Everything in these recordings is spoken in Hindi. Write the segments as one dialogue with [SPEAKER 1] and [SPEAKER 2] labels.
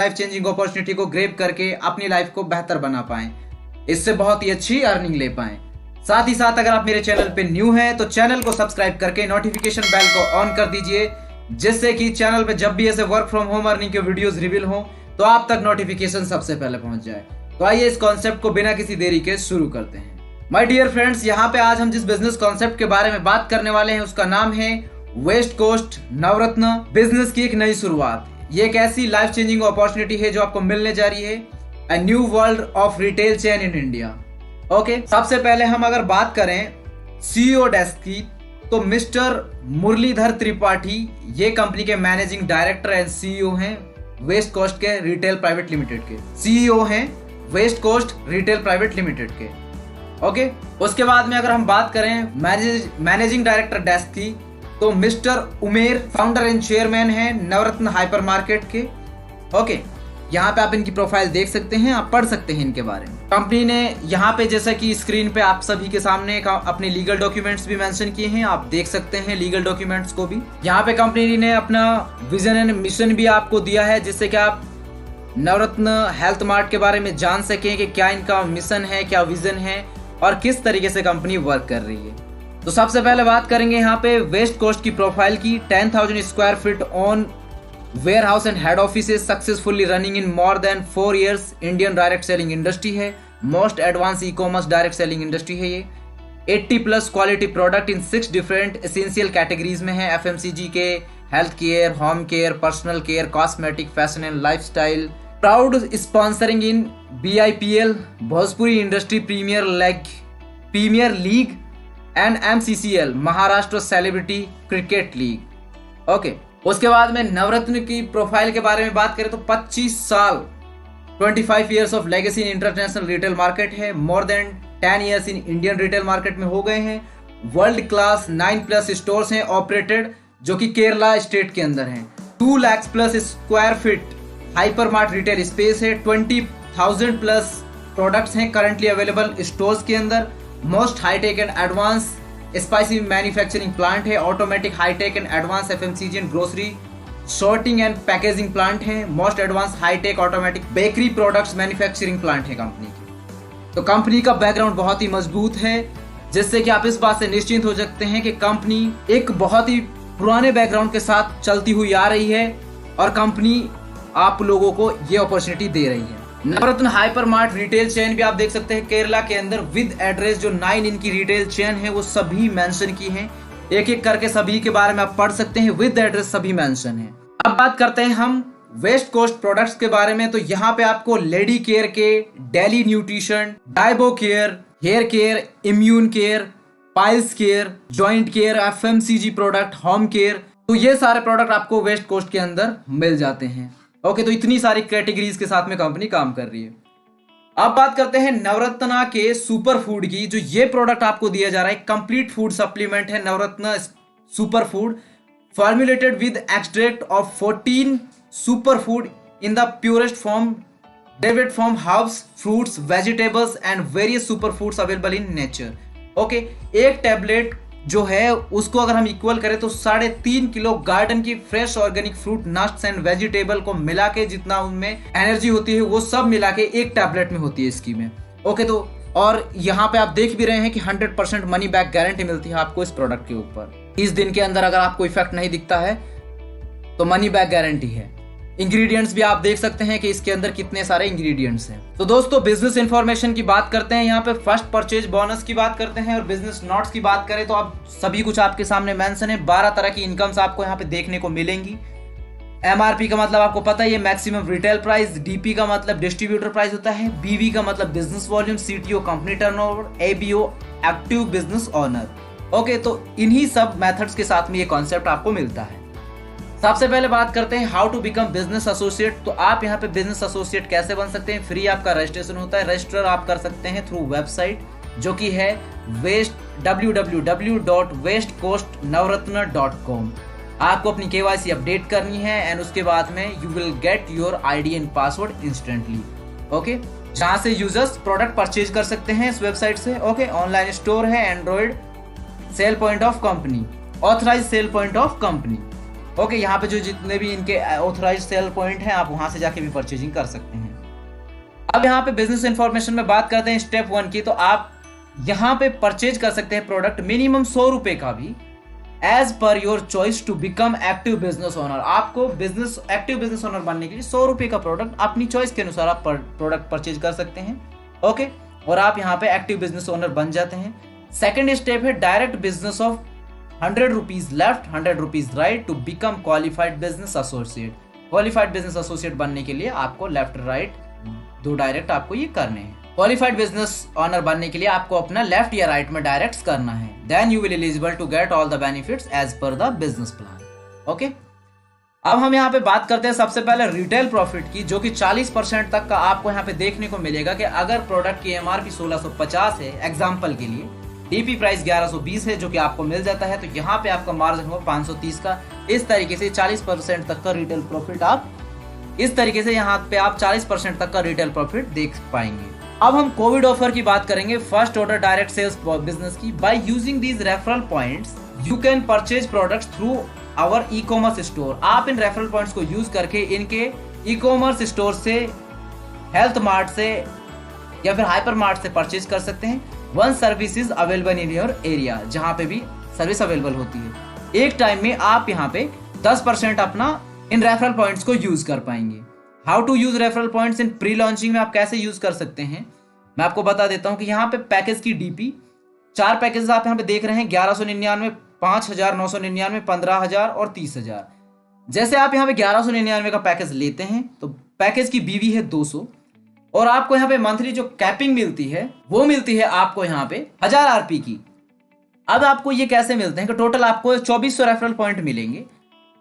[SPEAKER 1] लाइफ चेंजिंग अपॉर्चुनिटी को ग्रैब करके अपनी लाइफ को बेहतर बना पाएं, इससे बहुत ही अच्छी अर्निंग ले पाएं। साथ ही साथ अगर आप मेरे चैनल पे न्यू हैं तो चैनल को सब्सक्राइब करके नोटिफिकेशन बेल को ऑन कर दीजिए, जिससे कि चैनल पे जब भी ऐसे वर्क फ्रॉम होम अर्निंग के वीडियोस रिवील हो तो आप तक नोटिफिकेशन सबसे पहले पहुंच जाए। तो आइए इस कॉन्सेप्ट को बिना किसी देरी के शुरू करते हैं। माय डियर फ्रेंड्स, यहाँ पे आज हम जिस बिजनेस कॉन्सेप्ट के बारे में बात करने वाले हैं उसका नाम है वेस्ट कोस्ट नवरत्न बिजनेस की एक नई शुरुआत। ये एक ऐसी लाइफ चेंजिंग अपॉर्चुनिटी है जो आपको मिलने जा रही है, a new world of retail chain in India. Okay, सबसे पहले हम अगर बात करें सीईओ डेस्क की तो मिस्टर मुरलीधर त्रिपाठी ये कंपनी के मैनेजिंग डायरेक्टर एंड सीईओ हैं वेस्ट कोस्ट के रिटेल प्राइवेट लिमिटेड के। सीईओ हैं West Coast Retail Private Limited के। ओके, उसके बाद में अगर हम बात करें मैनेजिंग डायरेक्टर डेस्क की तो mister Umer founder and chairman है नवरत्न हाइपर मार्केट के। ओके, यहाँ पे आप इनकी प्रोफाइल देख सकते हैं, आप पढ़ सकते हैं इनके बारे में। कंपनी ने यहाँ पे जैसा कि स्क्रीन पे आप सभी के सामने अपने लीगल डॉक्यूमेंट्स भी मेंशन किए हैं, आप देख सकते हैं लीगल डॉक्यूमेंट्स को भी। यहाँ पे कंपनी ने अपना विजन एंड मिशन भी आपको दिया है, जिससे कि आप नवरत्न हेल्थ मार्ट के बारे में जान सकें कि क्या इनका मिशन है, क्या विजन है और किस तरीके से कंपनी वर्क कर रही है। तो सबसे पहले बात करेंगे यहाँ पे वेस्ट कोस्ट की प्रोफाइल की। 10,000 square feet on warehouse and head office successfully running in more than 4 years। Indian direct selling industry है, most advance e commerce direct selling industry है ये। 80+ quality product in 6 different essential categories में है, एफएमसीजी के, health care, home care, personal care, cosmetic, fashion and lifestyle. Proud sponsoring in BIPL Bhojpuri industry premier league and MCCL Maharashtra celebrity cricket league. Okay, उसके बाद में नवरत्न की प्रोफाइल के बारे में बात करें तो 25 साल 25 years of legacy in international retail market है, more than 10 years in Indian retail market में हो गए हैं। वर्ल्ड क्लास 9+ स्टोर्स हैं ऑपरेटेड, जो कि केरला स्टेट के अंदर हैं। 2 lakhs+ square feet hyper mart retail space है। 20,000+ प्रोडक्ट्स हैं करंटली अवेलेबल स्टोर्स के अंदर। Most high tech and advance spicy manufacturing plant है, automatic high tech and advance FMCG and grocery sorting and packaging plant है। Most advance high tech automatic bakery products manufacturing plant है कंपनी की। तो कंपनी का बैकग्राउंड बहुत ही मजबूत है, जिससे कि आप इस बात से निश्चिंत हो सकते हैं कि कंपनी एक बहुत ही पुराने बैकग्राउंड के साथ चलती हुई आ रही है और कंपनी आप लोगों को ये अपॉर्चुनिटी दे रही है। Navratna hyper mart retail chain भी आप देख सकते हैं केरला के अंदर विद एड्रेस। जो 9 इनकी रिटेल चेन है वो सभी मेंशन की हैं, एक एक करके सभी के बारे में आप पढ़ सकते हैं, विद एड्रेस सभी मेंशन है। अब बात करते हैं हम वेस्ट कोस्ट प्रोडक्ट्स के बारे में। तो यहाँ पे आपको लेडी केयर के, daily nutrition, diabo care, hair care, immune care, piles care, joint care, FMCG product, home care, तो ये सारे प्रोडक्ट आपको वेस्ट कोस्ट के अंदर मिल जाते हैं। ओके, तो इतनी सारी कैटेगरीज के साथ में कंपनी काम कर रही है। अब बात करते हैं नवरत्ना के सुपर फूड की। जो ये प्रोडक्ट आपको दिया जा रहा है कंप्लीट फूड सप्लीमेंट है, Navratna super food, formulated with extract of 14 super food in the purest form, derivative from herbs, fruits, vegetables and various super foods available in nature. Okay, एक टैबलेट जो है उसको अगर हम इक्वल करें तो 3.5 किलो गार्डन की fresh organic fruit, nuts and vegetable को मिला के जितना उनमें एनर्जी होती है वो सब मिला के एक टैबलेट में होती है इसकी में। ओके, तो और यहाँ पे आप देख भी रहे हैं कि 100% मनी बैक गारंटी मिलती है आपको इस प्रोडक्ट के ऊपर। 30 दिन के अंदर अगर आपको इफेक्ट नहीं दिखता है तो मनी बैक गारंटी है। इंग्रेडिएंट्स भी आप देख सकते हैं कि इसके अंदर कितने सारे इंग्रेडिएंट्स हैं। तो दोस्तों, बिजनेस इंफॉर्मेशन की बात करते हैं, यहाँ पे फर्स्ट परचेज बोनस की बात करते हैं और बिजनेस नोट्स की बात करें तो आप सभी कुछ आपके सामने मेंशन है। 12 तरह की इनकम्स आपको यहाँ पे देखने को मिलेंगी। MRP का मतलब आपको पता है, ये मैक्सिमम रिटेल प्राइस। DP का मतलब डिस्ट्रीब्यूटर प्राइस होता है। BV का मतलब business volume. CTO company turnover. ABO active business owner. Okay, तो इन्हीं सब मेथड्स के साथ में ये कॉन्सेप्ट आपको मिलता है। सबसे पहले बात करते हैं how to become business associate. तो आप यहाँ पे बिजनेस एसोसिएट कैसे बन सकते हैं। फ्री आपका रजिस्ट्रेशन होता है, रजिस्टर आप कर सकते हैं थ्रू वेबसाइट जो कि है www.westcoastnavratna.com। आपको अपनी KYC अपडेट करनी है एंड उसके बाद में you will get your ID and password instantly. Okay, जहां से यूजर्स प्रोडक्ट परचेज कर सकते हैं इस वेबसाइट से। ओके, ऑनलाइन स्टोर है, Android sale point of company, authorise sale point of company. Okay, यहाँ पे जो जितने भी इनके ऑथराइज सेल पॉइंट हैं आप वहां से जाके भी परचेजिंग कर सकते हैं। अब यहाँ पे बिजनेस इंफॉर्मेशन में बात करते हैं स्टेप 1 की, तो आप यहाँ पे परचेज कर सकते हैं प्रोडक्ट मिनिमम 100 रुपए का भी, as per your choice to become active business owner. आपको एक्टिव बिजनेस ओनर बनने के लिए 100 रुपए का प्रोडक्ट अपनी चॉइस के अनुसार आप प्रोडक्ट परचेज कर सकते हैं। ओके, और आप यहाँ पे एक्टिव बिजनेस ओनर बन जाते हैं। सेकेंड स्टेप है direct business of 100 rupees left 100 rupees right to become qualified business associate. Qualified business associate बनने के लिए आपको लेफ्ट राइट 2 डायरेक्ट आपको ये करने हैं। क्वालिफाइड बिजनेस ऑनर बनने के लिए आपको अपना लेफ्ट या राइट में डायरेक्ट्स करना है। Then you will eligible to get all the benefits as per the business plan. Okay, अब हम यहाँ पे बात करते हैं सबसे पहले रिटेल प्रॉफिट की, जो कि 40% तक का आपको यहाँ पे देखने को मिलेगा कि अगर प्रोडक्ट की एमआरपी 1650 है एग्जाम्पल के लिए, डीपी प्राइस 1120 है जो कि आपको मिल जाता है, तो यहाँ पे आपका मार्जिन होगा 530 का। इस तरीके से 40% तक का रिटेल प्रॉफिट यहाँ पे आप 40% तक का रिटेल प्रॉफिट देख पाएंगे। अब हम कोविड ऑफर की बात करेंगे first order direct sales business की। By using these referral points you can purchase products through our e commerce store. आप इन रेफरल पॉइंट्स को यूज करके इनके ई कॉमर्स स्टोर से, हेल्थ मार्ट से या फिर हाइपर मार्ट से परचेज कर सकते हैं। One service is available in your area, जहां पे भी सर्विस अवेलेबल होती है। एक टाइम में आप यहाँ पे 10% अपना इन रेफरल पॉइंट्स को यूज कर पाएंगे। How to use referral points in pre launching में आप कैसे यूज कर सकते हैं मैं आपको बता देता हूं कि यहाँ पे पैकेज की डीपी 4 पैकेज आप यहाँ पे देख रहे हैं, 1199, 5999, 15000 और 30000। जैसे आप यहाँ पे 1199 का पैकेज लेते हैं तो पैकेज की बीवी है 200 और आपको यहाँ पे मंथली जो कैपिंग मिलती है वो मिलती है आपको यहाँ पे 1000 आरपी की। अब आपको ये कैसे मिलते हैं कि टोटल आपको 2400 रेफरल पॉइंट मिलेंगे।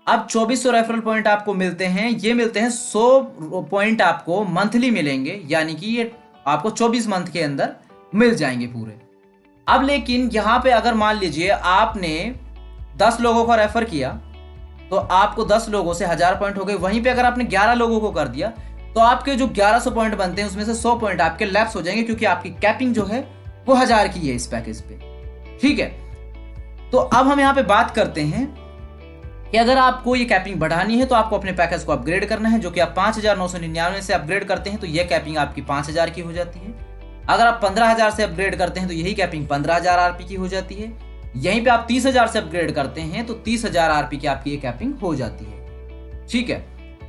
[SPEAKER 1] अब 2400 रेफरल पॉइंट आपको मिलते हैं, ये मिलते हैं 100 पॉइंट आपको मंथली मिलेंगे, यानी कि ये आपको 24 मंथ के अंदर मिल जाएंगे पूरे। अब लेकिन यहाँ पे अगर मान लीजिए आपने 10 लोगों को रेफर किया तो आपको 10 लोगों से 1000 पॉइंट हो गए। वहीं पे अगर आपने 11 लोगों को कर दिया तो आपके जो 1100 पॉइंट बनते हैं उसमें से 100 पॉइंट आपके लैप्स हो जाएंगे, क्योंकि आपकी कैपिंग जो है वो 1000 की है इस पैकेज पे। ठीक है, तो अब हम यहाँ पे बात करते हैं कि अगर आपको ये कैपिंग बढ़ानी है तो आपको अपने पैकेज को अपग्रेड करना है, जो कि आप 5999 से अपग्रेड करते हैं तो ये कैपिंग आपकी 5000 की हो जाती है। अगर आप 15000 से अपग्रेड करते हैं तो यही कैपिंग 15000 आरपी की हो जाती है। यहीं पे आप 30000 से अपग्रेड करते हैं तो 30000 आरपी की आपकी ये कैपिंग हो जाती है। ठीक है,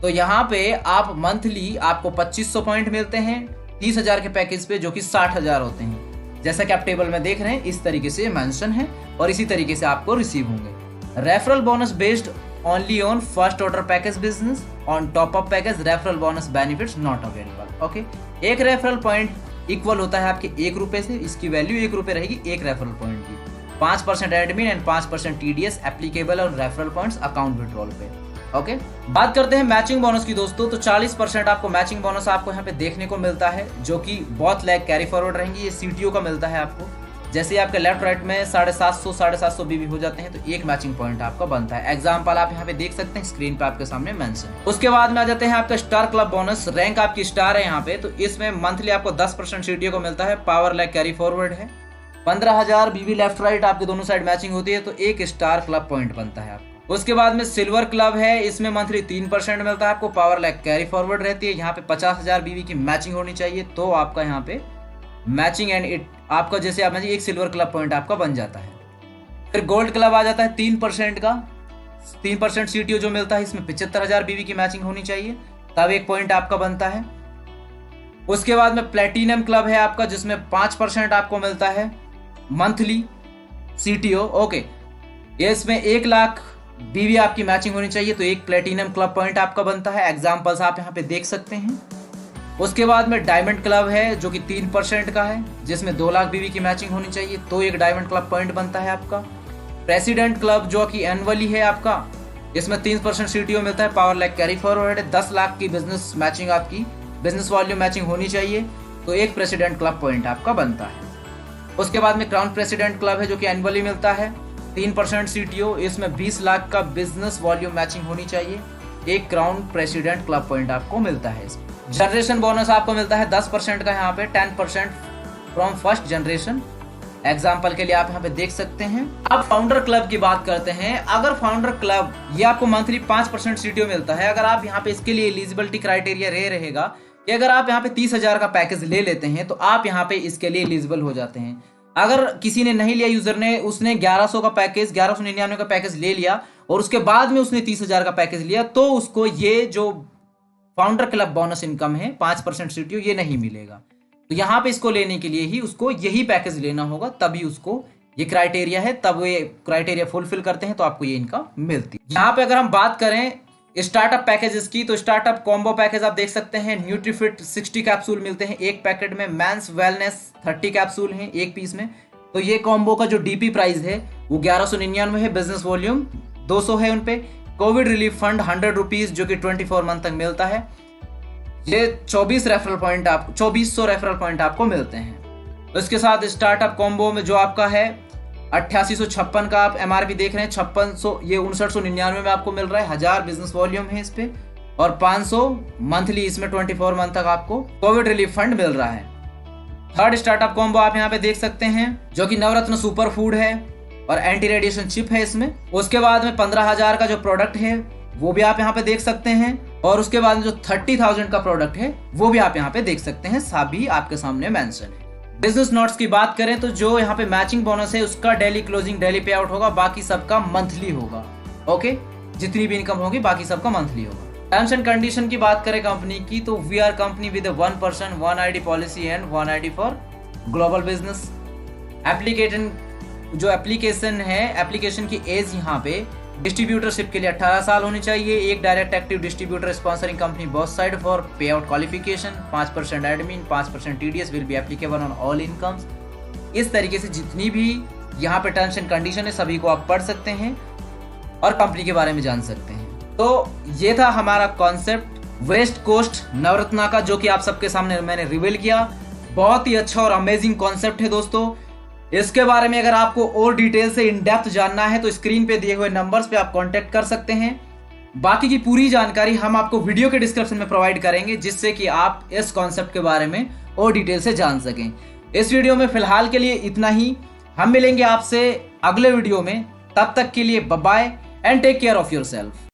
[SPEAKER 1] तो यहाँ पे आप मंथली आपको 2500 पॉइंट मिलते हैं 30000 के पैकेज पे, जो कि 60000 होते हैं। जैसा कि आप टेबल में देख रहे हैं इस तरीके से मेंशन है और इसी तरीके से आपको रिसीव होंगे। Referral bonus based only on first order package business, on top up package referral bonus benefits not available. Okay, एक रेफरल पॉइंट इक्वल होता है आपके 1 रुपए से, इसकी वैल्यू 1 रुपए रहेगी एक रेफरल पॉइंट की। 5% एडमिन एंड 5% TDS एप्लीकेबल और रेफरल पॉइंट्स अकाउंट विड्रॉल पे। ओके, बात करते हैं मैचिंग बोनस की दोस्तों, तो 40% आपको मैचिंग बोनस आपको यहाँ पे देखने को मिलता है, जो कि बहुत लैग कैरी फॉरवर्ड रहेंगी। ये CTO का मिलता है आपको। जैसे ही आपके लेफ्ट राइट में 750 बीबी हो जाते हैं तो एक मैचिंग पॉइंट आपका बनता है। एग्जांपल आप यहाँ पे देख सकते हैं स्क्रीन पे आपके सामने मेंशन। उसके बाद में आ जाते हैं आपका स्टार क्लब बोनस। रैंक आपकी स्टार है यहाँ पे, तो इसमें मंथली आपको 10% CTO को मिलता है। पावर लैग कैरी फॉरवर्ड है। 15000 बीबी लेफ्ट राइट आपके दोनों साइड मैचिंग होती है तो एक स्टार क्लब पॉइंट बनता है आपको। उसके बाद में सिल्वर क्लब है, इसमें मंथली 3% मिलता है आपको। पावर लैग कैरी फॉरवर्ड रहती है। यहाँ पे 50000 बीबी की मैचिंग होनी चाहिए तो आपका यहाँ पे मैचिंग एंड इट आपका जैसे आप एक सिल्वर क्लब पॉइंट आपका बन जाता है। फिर गोल्ड क्लब आ जाता है 3% का, 3% CTO जो मिलता है, इसमें 75000 बीबी की मैचिंग होनी चाहिए तब एक पॉइंट आपका बनता है। उसके बाद में प्लेटिनम क्लब है आपका, जिसमें 5% आपको मिलता है मंथली CTO। ओके, ये इसमें 1 लाख बीबी आपकी मैचिंग होनी चाहिए तो एक प्लेटिनम क्लब पॉइंट आपका बनता है। एग्जाम्पल्स आप यहाँ पे देख सकते हैं। उसके बाद में डायमंड क्लब है जो कि 3% का है, जिसमें 2 लाख बीबी की मैचिंग होनी चाहिए तो एक डायमंड क्लब पॉइंट बनता है आपका। प्रेसिडेंट क्लब जो कि एनुअली है आपका, इसमें 3% CTO मिलता है। पावर लैग कैरी फॉरवर्ड है। 10 लाख की बिजनेस मैचिंग आपकी बिजनेस वॉल्यूम मैचिंग होनी चाहिए तो एक प्रेसिडेंट क्लब पॉइंट आपका बनता है। उसके बाद में क्राउन प्रेसिडेंट क्लब है जो कि एनुअली मिलता है, 3% CTO, इसमें 20 लाख का बिजनेस वॉल्यूम मैचिंग होनी चाहिए, एक क्राउन प्रेसिडेंट क्लब पॉइंट आपको मिलता है। जनरेशन बोनस आपको मिलता है 10% का, यहाँ पे 10% फ्रॉम फर्स्ट जनरेशन एग्जाम्पल के लिए आप यहाँ पे देख सकते हैं। अब फाउंडर क्लब की बात करते हैं। अगर फाउंडर क्लब ये आपको मंथली 5% सीटीओ मिलता है, अगर आप यहाँ पे इसके लिए एलिजिबिलिटी क्राइटेरिया रहेगा कि अगर आप यहाँ पे 30,000 का पैकेज ले लेते हैं तो आप यहाँ पे इसके लिए एलिजिबल हो जाते हैं। अगर किसी ने नहीं लिया, यूजर ने, उसने 1100 का पैकेज 1199 का पैकेज ले लिया और उसके बाद में उसने 30,000 का पैकेज लिया, तो उसको ये जो फाउंडर क्लब बोनस इनकम है 5% सीटीओ ये नहीं मिलेगा। तो यहाँ पे इसको लेने के लिए ही उसको यही पैकेज लेना होगा, तभी उसको ये क्राइटेरिया है, तब ये क्राइटेरिया फुलफिल करते हैं तो आपको ये इनकम मिलती है। यहाँ पे अगर हम बात करें स्टार्टअप पैकेजेस की, तो स्टार्टअप कॉम्बो पैकेज आप देख सकते हैं। न्यूट्रीफिट 60 कैप्सूल मिलते हैं एक पैकेट में, मेंस वेलनेस 30 कैप्सूल हैं एक पीस में। तो ये कॉम्बो का जो डीपी प्राइस है वो 1199 है, बिजनेस वॉल्यूम 200 है उनपे। कोविड रिलीफ फंड 100 रुपीज जो कि 24 मंथ तक मिलता है। ये 2400 रेफरल पॉइंट आपको मिलते हैं। तो इसके साथ स्टार्टअप कॉम्बो में जो आपका है 8856 का आप एमआरपी देख रहे हैं, 5600 ये 5999 में आपको मिल रहा है। 1000 बिजनेस वॉल्यूम है इस पे और 500 मंथली इसमें 24 मंथ तक आपको कोविड रिलीफ फंड मिल रहा है। थर्ड स्टार्टअप कॉम्बो आप यहाँ पे देख सकते हैं जो कि नवरत्न सुपर फूड है और एंटी रेडिएशन चिप है इसमें। उसके बाद में 15,000 का जो प्रोडक्ट है वो भी आप यहाँ पे देख सकते हैं और उसके बाद में जो 30,000 का प्रोडक्ट है वो भी आप यहाँ पे देख सकते हैं, सभी आपके सामने मेंशन है। बिजनेस नोट्स की बात करें तो जो यहाँ पे मैचिंग बोनस है उसका डेली क्लोजिंग डेली पे आउट होगा, बाकी सबका मंथली होगा। ओके, जितनी भी इनकम होगी बाकी सबका मंथली होगा। टर्म्स एंड कंडीशन की बात करें कंपनी की, तो we are company with 1 person 1 ID policy and 1 ID for global business. Application है, एप्लीकेशन की एज यहाँ पे डिस्ट्रीब्यूटरशिप के लिए 18 साल होनी चाहिए। एक direct active distributor sponsoring company both side for पे out qualification. 5% admin, 5% TDS will be applicable on all incomes. इस तरीके से जितनी भी यहाँ पे टर्म्स एंड कंडीशन है सभी को आप पढ़ सकते हैं और कंपनी के बारे में जान सकते हैं। तो ये था हमारा कॉन्सेप्ट वेस्ट कोस्ट नवरत्ना का, जो कि आप सबके सामने मैंने रिवील किया। बहुत ही अच्छा और अमेजिंग कॉन्सेप्ट है दोस्तों। इसके बारे में अगर आपको और डिटेल से इन डेप्थ जानना है तो स्क्रीन पे दिए हुए नंबर्स पे आप कांटेक्ट कर सकते हैं। बाकी की पूरी जानकारी हम आपको वीडियो के डिस्क्रिप्शन में प्रोवाइड करेंगे, जिससे कि आप इस कॉन्सेप्ट के बारे में और डिटेल से जान सकें। इस वीडियो में फिलहाल के लिए इतना ही। हम मिलेंगे आपसे अगले वीडियो में, तब तक के लिए bye bye and take care of yourself.